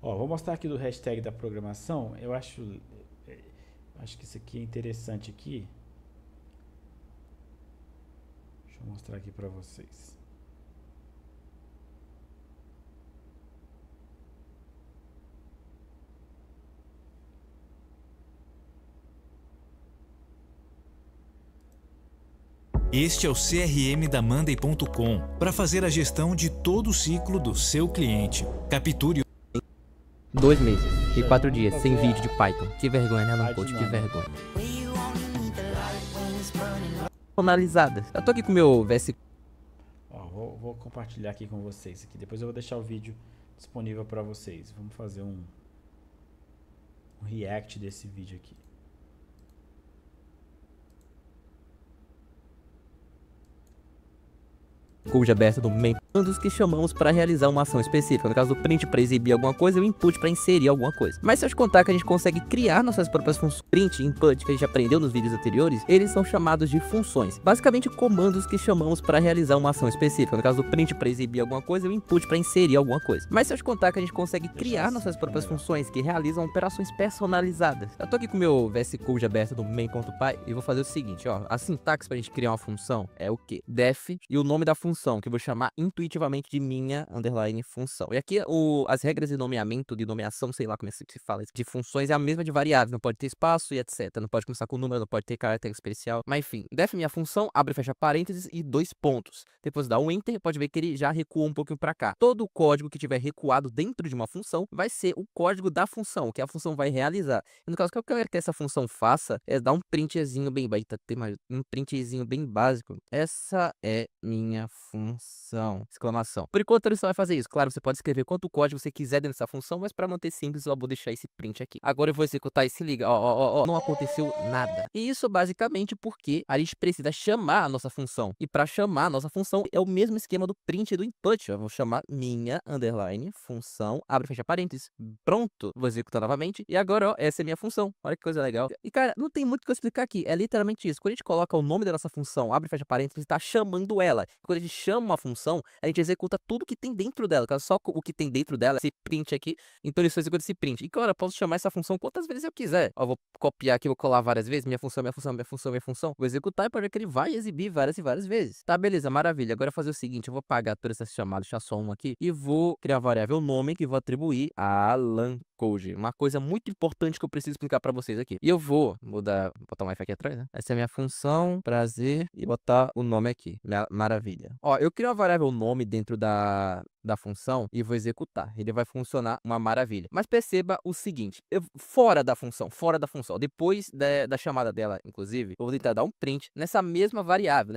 Ó, vou mostrar aqui do hashtag da programação. Eu acho que isso aqui é interessante aqui. Deixa eu mostrar aqui para vocês. Este é o CRM da Monday.com para fazer a gestão de todo o ciclo do seu cliente. Capture 2 meses e 4 dias sem vídeo de Python. Que vergonha, né, Alan Coach? Que vergonha. Personalizadas. Eu tô aqui com o meu VS. Ó, vou compartilhar aqui com vocês aqui. Depois eu vou deixar o vídeo disponível para vocês. Vamos fazer um react desse vídeo aqui. code aberto do main, comandos que chamamos para realizar uma ação específica. No caso do print para exibir alguma coisa e o input para inserir alguma coisa. Mas se eu te contar que a gente consegue criar nossas próprias funções, print e input, que a gente aprendeu nos vídeos anteriores, eles são chamados de funções. Basicamente comandos que chamamos para realizar uma ação específica. No caso do print para exibir alguma coisa e o input para inserir alguma coisa. Mas se eu te contar que a gente consegue criar nossas próprias funções que realizam operações personalizadas. Eu tô aqui com o meu VS Code aberto do main.py e vou fazer o seguinte, ó. A sintaxe pra gente criar uma função é o quê? Def e o nome da função, que eu vou chamar intuitivamente de minha underline função. E aqui as regras de nomeamento, de nomeação, sei lá como é que se fala, de funções é a mesma de variável, não pode ter espaço e etc. Não pode começar com número, não pode ter caráter especial. Mas enfim, def minha função, abre e fecha parênteses e 2 pontos. Depois dá um enter, pode ver que ele já recua um pouquinho pra cá. Todo o código que tiver recuado dentro de uma função vai ser o código da função, que a função vai realizar. E no caso, o que eu quero que essa função faça é dar um printzinho bem um printzinho bem básico. Essa é minha função! Exclamação. Por enquanto ele só vai fazer isso. Claro, você pode escrever quanto código você quiser dentro dessa função, mas para manter simples eu vou deixar esse print aqui. Agora eu vou executar e se liga, ó, não aconteceu nada. E isso basicamente porque a gente precisa chamar a nossa função. E para chamar a nossa função é o mesmo esquema do print e do input. Eu vou chamar minha underline função, abre e fecha parênteses. Pronto, vou executar novamente. E agora, ó, essa é minha função. Olha que coisa legal. E cara, não tem muito o que eu explicar aqui. É literalmente isso. Quando a gente coloca o nome da nossa função, abre e fecha parênteses, está chamando ela. Quando a gente chama uma função, a gente executa tudo que tem dentro dela. Só o que tem dentro dela, esse print aqui, então ele só executa esse print. E cara, eu posso chamar essa função quantas vezes eu quiser. Ó, vou copiar aqui, vou colar várias vezes. Minha função, minha função, minha função, minha função. Vou executar e pode ver que ele vai exibir várias e várias vezes. Tá, beleza, maravilha. Agora eu vou fazer o seguinte, eu vou apagar todas essas chamadas, deixar só um aqui. E vou criar a variável nome que vou atribuir a Alan Code. Uma coisa muito importante que eu preciso explicar pra vocês aqui. E eu vou botar um F aqui atrás, né? Essa é a minha função, prazer, e botar o nome aqui. Maravilha. Ó, eu crio uma variável nome dentro da função e vou executar. Ele vai funcionar uma maravilha. Mas perceba o seguinte, fora da função, depois da chamada dela, inclusive, eu vou tentar dar um print nessa mesma variável,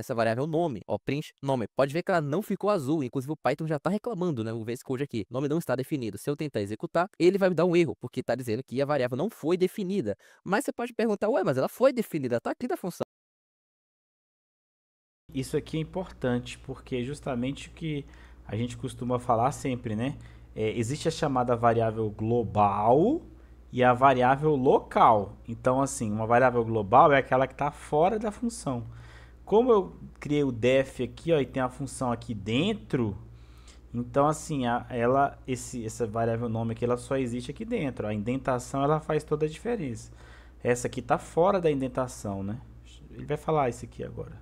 nome. Ó, print nome. Pode ver que ela não ficou azul, inclusive o Python já tá reclamando, né? Vou ver esse code aqui. O nome não está definido. Se eu tentar executar, ele vai me dar um erro, porque tá dizendo que a variável não foi definida. Mas você pode perguntar, ué, mas ela foi definida, tá aqui na função. Isso aqui é importante, porque é justamente o que a gente costuma falar sempre, né? Existe a chamada variável global e a variável local. Então, assim, uma variável global é aquela que está fora da função. Como eu criei o def aqui, ó, e tem a função aqui dentro, então, assim, essa variável nome aqui, ela só existe aqui dentro. A indentação, ela faz toda a diferença. Essa aqui está fora da indentação, né? Ele vai falar isso aqui agora.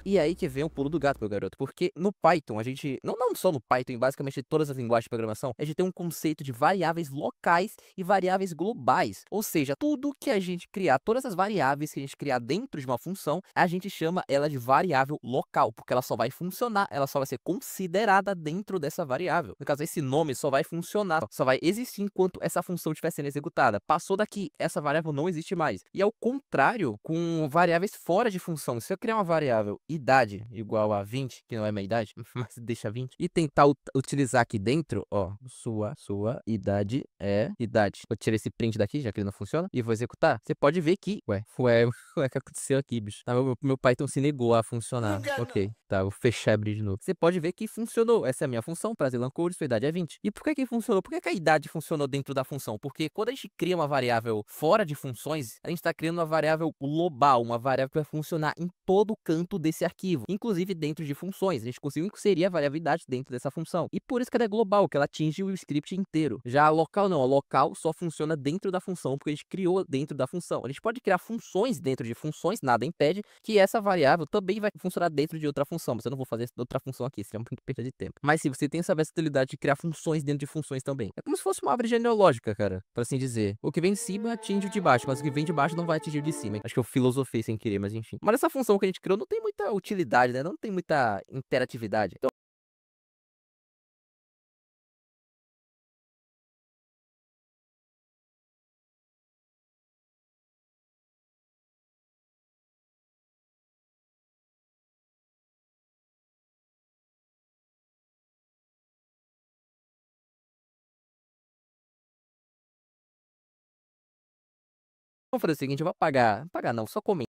E aí que vem o pulo do gato, meu garoto, porque no Python a gente, não só no Python, em basicamente todas as linguagens de programação, a gente tem um conceito de variáveis locais e variáveis globais, ou seja, tudo que a gente criar, todas as variáveis que a gente criar dentro de uma função, a gente chama ela de variável local, porque ela só vai funcionar, ela só vai ser considerada dentro dessa variável. No caso, esse nome só vai funcionar, só vai existir enquanto essa função estiver sendo executada. Passou daqui, essa variável não existe mais. E ao contrário, com variáveis fora de função, se eu criar uma variável idade igual a 20, que não é minha idade, mas deixa 20, e tentar utilizar aqui dentro, ó, sua idade é idade. Vou tirar esse print daqui, já que ele não funciona, e vou executar. Você pode ver que, o que aconteceu aqui, bicho? Tá, meu Python se negou a funcionar. Ok, tá, vou fechar e abrir de novo. Você pode ver que funcionou. Essa é a minha função, prazer Code, sua idade é 20. E por que funcionou? Por que a idade funcionou dentro da função? Porque quando a gente cria uma variável fora de funções, a gente está criando uma variável global, uma variável que vai funcionar em todo o canto desse arquivo, inclusive dentro de funções. A gente conseguiu inserir a variabilidade dentro dessa função. E por isso que ela é global, que ela atinge o script inteiro. Já a local não, a local só funciona dentro da função, porque a gente criou dentro da função. A gente pode criar funções dentro de funções, nada impede que essa variável também vai funcionar dentro de outra função, mas eu não vou fazer outra função aqui, seria muito perda de tempo. Mas se você tem essa versatilidade de criar funções dentro de funções também. É como se fosse uma árvore genealógica, cara, por assim dizer. O que vem de cima atinge o de baixo, mas o que vem de baixo não vai atingir o de cima. Acho que eu filosofei sem querer, mas enfim. Mas essa função que a gente criou não tem muita utilidade, né? Não tem muita interatividade. Então, vamos fazer o seguinte, eu vou apagar não, só comentar.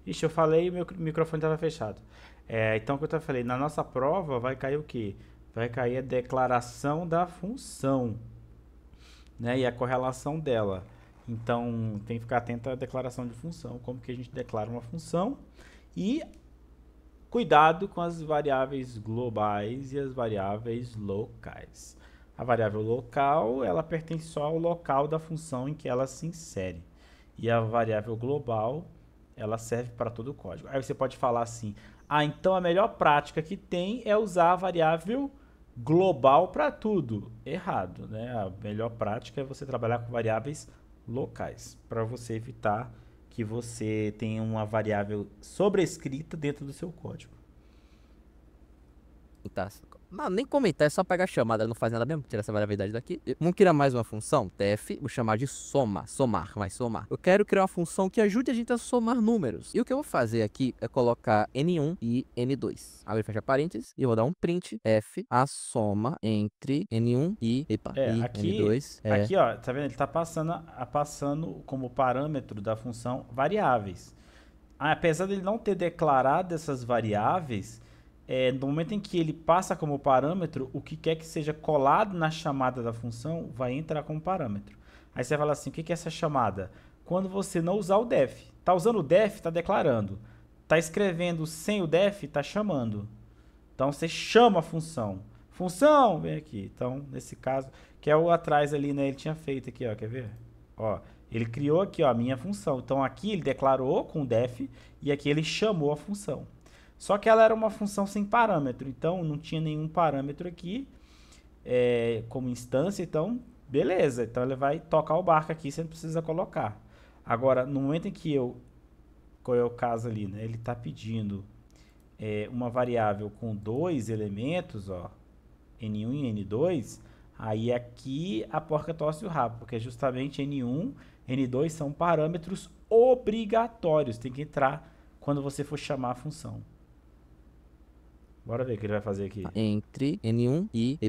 Ixi, eu falei e meu microfone estava fechado. Então, o que eu falei, na nossa prova vai cair o quê? Vai cair a declaração da função, né? E a correlação dela. Então, tem que ficar atento à declaração de função, como que a gente declara uma função. E cuidado com as variáveis globais e as variáveis locais. A variável local, ela pertence só ao local da função em que ela se insere. E a variável global, ela serve para todo o código. Aí você pode falar assim, então a melhor prática que tem é usar a variável global para tudo. Errado, né? A melhor prática é você trabalhar com variáveis locais, para você evitar que você tenha uma variável sobrescrita dentro do seu código. Tá. Não, nem comentar, é só pegar a chamada, não faz nada mesmo, tirar essa variabilidade daqui. Vamos criar mais uma função, tf, vou chamar de somar, vai somar. Eu quero criar uma função que ajude a gente a somar números. E o que eu vou fazer aqui é colocar n1 e n2. Abre e fecha parênteses, e eu vou dar um print, f, a soma entre n1 e n2. Aqui, ó, tá vendo? Ele tá passando como parâmetro da função variáveis. Apesar dele não ter declarado essas variáveis, no momento em que ele passa como parâmetro, o que quer que seja colado na chamada da função vai entrar como parâmetro. Aí você fala assim, o que é essa chamada? Quando você não usar o def. Tá usando o def, tá declarando. Tá escrevendo sem o def, tá chamando. Então você chama a função. Função, vem aqui. Então, nesse caso, que é o atrás ali, né? Ele tinha feito aqui, ó, quer ver? Ó, ele criou aqui, ó, a minha função. Então aqui ele declarou com o def e aqui ele chamou a função. Só que ela era uma função sem parâmetro, então não tinha nenhum parâmetro aqui como instância, então beleza. Então ele vai tocar o barco aqui, você não precisa colocar. Agora, no momento em que qual é o caso ali, né? Ele está pedindo uma variável com dois elementos, ó, N1 e N2, aí aqui a porca torce o rabo, porque justamente N1 e N2 são parâmetros obrigatórios, tem que entrar quando você for chamar a função. Bora ver o que ele vai fazer aqui. Entre N1 e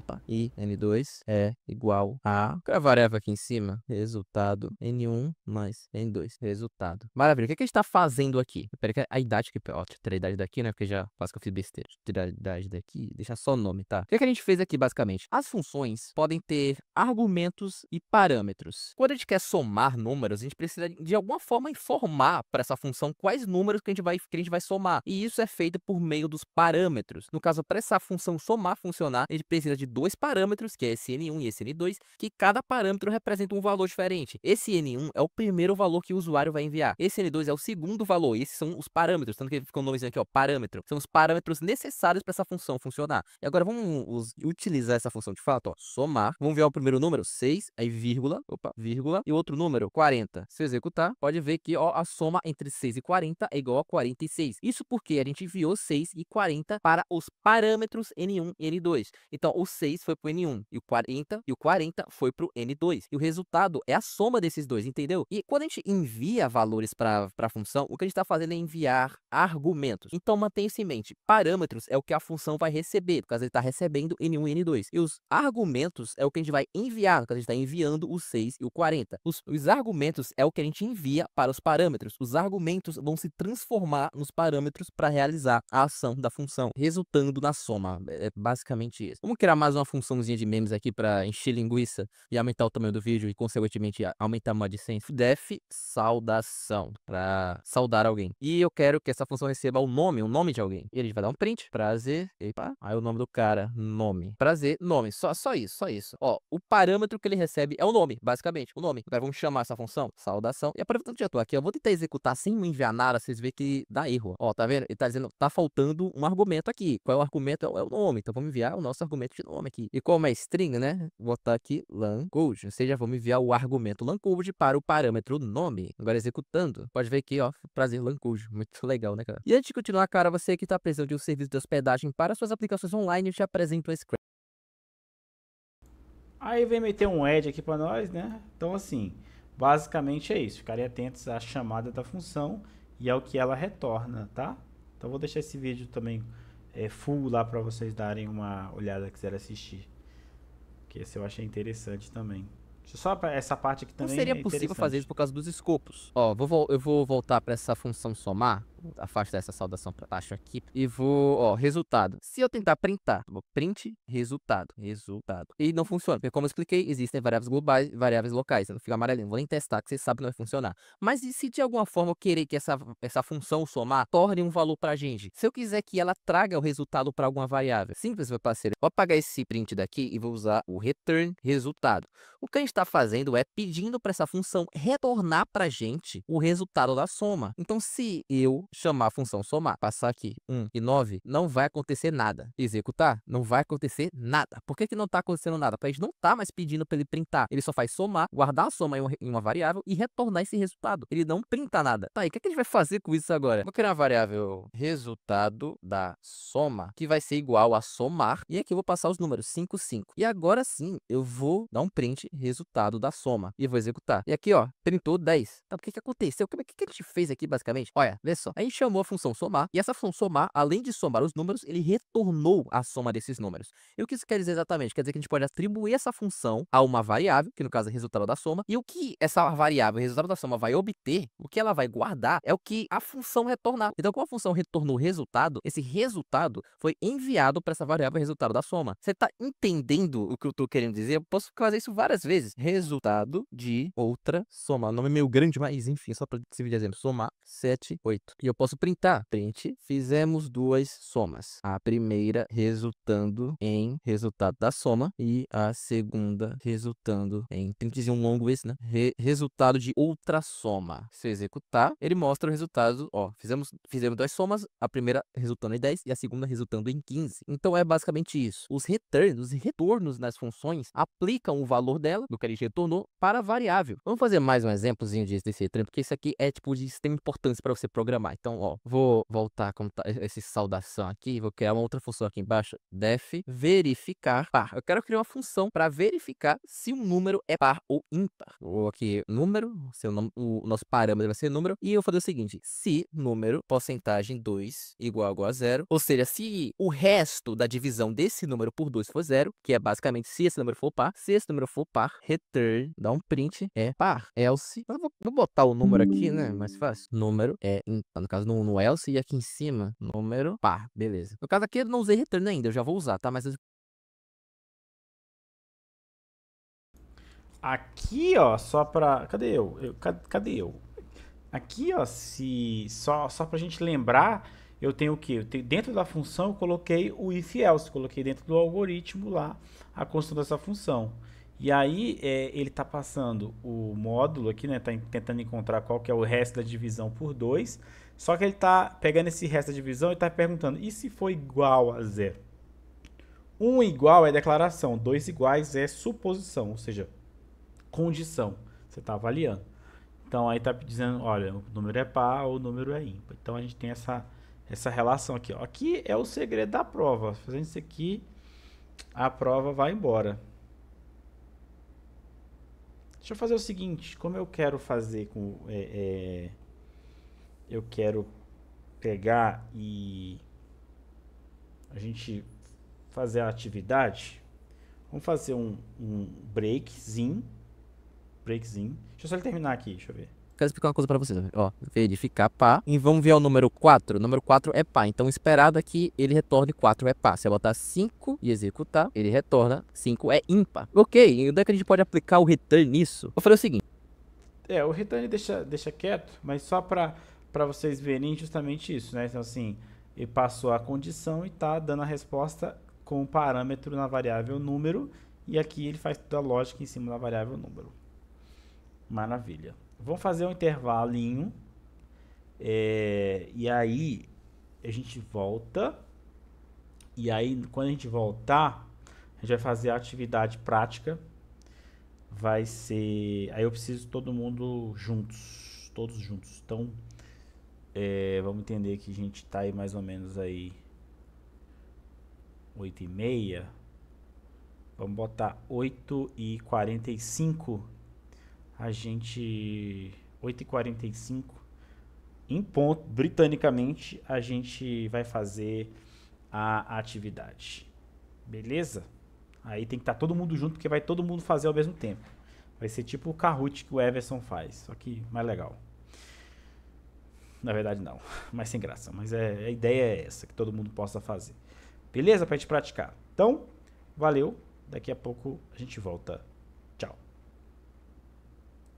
N2 é igual a variável aqui em cima, resultado N1 mais N2, resultado. Maravilha, o que a gente está fazendo aqui? Peraí, que a idade aqui, ó, tirar a idade daqui, né, porque já quase que eu fiz besteira. Tirar a idade daqui, deixar só o nome, tá? O que a gente fez aqui, basicamente? As funções podem ter argumentos e parâmetros. Quando a gente quer somar números, a gente precisa de alguma forma informar para essa função quais números que a gente vai somar. E isso é feito por meio dos parâmetros. No caso, para essa função somar funcionar, a gente precisa de dois parâmetros, que é esse N1 e esse N2, que cada parâmetro representa um valor diferente. Esse N1 é o primeiro valor que o usuário vai enviar. Esse N2 é o segundo valor. Esses são os parâmetros, tanto que ficou o nomezinho aqui, ó, parâmetro. São os parâmetros necessários para essa função funcionar. E agora vamos utilizar essa função de fato, ó, somar. Vamos ver o primeiro número, 6, aí vírgula, e o outro número, 40. Se eu executar, pode ver que, ó, a soma entre 6 e 40 é igual a 46. Isso porque a gente enviou 6 e 40 para os parâmetros N1 e N2. Então, o 6 foi para o N1 e o 40 foi para o N2. E o resultado é a soma desses dois, entendeu? E quando a gente envia valores para a função, o que a gente está fazendo é enviar argumentos. Então, mantenha isso em mente. Parâmetros é o que a função vai receber, no caso ele está recebendo N1 e N2. E os argumentos é o que a gente vai enviar, no caso a gente está enviando o 6 e o 40. Os argumentos é o que a gente envia para os parâmetros. Os argumentos vão se transformar nos parâmetros para realizar a ação da função, resultando na soma. É basicamente isso. Vamos criar mais uma funçãozinha de memes aqui para encher linguiça e aumentar o tamanho do vídeo e, consequentemente, aumentar a AdSense. Def saudação, para saudar alguém. E eu quero que essa função receba o nome de alguém. E a gente vai dar um print, prazer, epa, aí o nome do cara, nome. Prazer, nome, só isso. Ó, o parâmetro que ele recebe é o nome, basicamente, o nome. Agora vamos chamar essa função, saudação. E aproveitando que já tô aqui, eu vou tentar executar sem me enviar nada, vocês verem que dá erro. Ó, tá vendo? Ele tá dizendo, tá faltando um argumento aqui. Qual é o argumento? É o nome. Então vamos enviar o nosso argumento de nome aqui. E como é string, né? Vou botar aqui langcode. Ou seja, vamos enviar o argumento langcode para o parâmetro nome. Agora executando. Pode ver aqui, ó. Prazer, langcode. Muito legal, né, cara? E antes de continuar, cara, você que tá precisando de um serviço de hospedagem para suas aplicações online, eu te apresento a Scratch. Aí vem meter um add aqui para nós, né? Então, assim, basicamente é isso. Ficarem atentos à chamada da função e ao que ela retorna, tá? Então, vou deixar esse vídeo também full lá para vocês darem uma olhada, quiserem assistir. Que esse eu achei interessante também. Só para essa parte aqui também. Não seria possível fazer isso por causa dos escopos. Ó, eu vou voltar para essa função somar. afastar essa saudação para baixo aqui. E vou, ó, resultado. Se eu tentar printar, vou print resultado. E não funciona, porque como eu expliquei, existem variáveis globais e variáveis locais. Não fica amarelinho. Vou nem testar, que você sabe que não vai funcionar. Mas e se de alguma forma eu querer que essa função somar torne um valor pra gente? Se eu quiser que ela traga o resultado para alguma variável. Simples, meu parceiro. Vou apagar esse print daqui e vou usar o return resultado. O que a gente está fazendo é pedindo para essa função retornar pra gente o resultado da soma. Então, se eu chamar a função somar, passar aqui 1 e 9, não vai acontecer nada. Executar, não vai acontecer nada. Por que não está acontecendo nada? Porque a gente não está mais pedindo para ele printar. Ele só faz somar, guardar a soma em uma variável e retornar esse resultado. Ele não printa nada. Tá, e o que a gente vai fazer com isso agora? Vou criar uma variável resultado da soma, que vai ser igual a somar. E aqui eu vou passar os números 5, 5. E agora sim, eu vou dar um print resultado da soma. E vou executar. E aqui, ó, printou 10. Então, o que aconteceu? O que a gente fez aqui, basicamente? Olha, vê só. A gente chamou a função somar. E essa função somar, além de somar os números, ele retornou a soma desses números. E o que isso quer dizer exatamente? Quer dizer que a gente pode atribuir essa função a uma variável, que no caso é resultado da soma. E o que essa variável, resultado da soma, vai obter, o que ela vai guardar, é o que a função retornar. Então, como a função retornou o resultado, esse resultado foi enviado para essa variável resultado da soma. Você está entendendo o que eu estou querendo dizer? Eu posso fazer isso várias vezes. Resultado de outra soma. O nome é meio grande, mas enfim, só para servir de exemplo. Somar 7, 8. E eu posso printar. Print. Fizemos duas somas. A primeira resultando em resultado da soma e a segunda resultando em, tem que dizer um longo esse, né? Resultado de outra soma. Se eu executar, ele mostra o resultado. Ó, fizemos duas somas, a primeira resultando em 10 e a segunda resultando em 15. Então é basicamente isso. Os retornos nas funções aplicam o valor dela, do que a gente retornou, para a variável. Vamos fazer mais um exemplozinho desse return, porque isso aqui é tipo de extrema importância para você programar. Então, ó, vou voltar como tá essa saudação aqui, vou criar uma outra função aqui embaixo, def verificar par. Eu quero criar uma função para verificar se um número é par ou ímpar. Vou aqui número, o nosso parâmetro vai ser número, e eu vou fazer o seguinte: se número porcentagem 2 igual a 0, ou seja, se o resto da divisão desse número por 2 for 0, que é basicamente se esse número for par, se esse número for par, return, dá um print, é par. Else, eu vou botar o número aqui, né, mais fácil. Número é ímpar, no caso no else, e aqui em cima, número par, beleza. No caso aqui eu não usei return ainda, eu já vou usar, tá, mas Aqui, ó, só pra... Cadê eu? Cadê eu? Aqui, ó, só pra gente lembrar, eu tenho o quê? Dentro da função eu coloquei o if else, coloquei dentro do algoritmo lá a construção dessa função. E aí ele tá passando o módulo aqui, né? Tá tentando encontrar qual que é o resto da divisão por 2. Só que ele tá pegando esse resto da divisão e tá perguntando, e se for igual a 0? 1 igual é declaração, 2 iguais é suposição, ou seja, condição. Você está avaliando. Então aí está dizendo, olha, o número é par ou o número é ímpar. Então a gente tem essa relação aqui. Ó. Aqui é o segredo da prova. Fazendo isso aqui, a prova vai embora. Deixa eu fazer o seguinte, como eu quero fazer com... eu quero pegar e a gente fazer a atividade. Vamos fazer um breakzinho. Deixa eu só terminar aqui, deixa eu ver. Quero explicar uma coisa pra vocês, ó, verificar par, e vamos ver o número 4, o número 4 é par, então esperado aqui ele retorne 4 é par, se eu botar 5 e executar, ele retorna 5 é ímpar. Ok, e onde é que a gente pode aplicar o return nisso? Vou fazer o seguinte. O return deixa quieto, mas só pra vocês verem justamente isso, né, então assim, ele passou a condição e tá dando a resposta com o parâmetro na variável número, e aqui ele faz toda a lógica em cima da variável número. Maravilha. Vamos fazer um intervalinho. E aí a gente volta. E aí quando a gente voltar, a gente vai fazer a atividade prática. Vai ser... Aí eu preciso todo mundo juntos. Todos juntos. Então, vamos entender que a gente tá aí mais ou menos aí 8h30. Vamos botar 8h45. A gente... 8h45 em ponto, britanicamente, a gente vai fazer a atividade. Beleza? Aí tem que estar todo mundo junto, porque vai todo mundo fazer ao mesmo tempo. Vai ser tipo o Kahoot que o Everson faz, só que mais legal. na verdade não, mas sem graça. Mas a ideia é essa, que todo mundo possa fazer. Beleza? Pra gente praticar. Então, valeu. Daqui a pouco a gente volta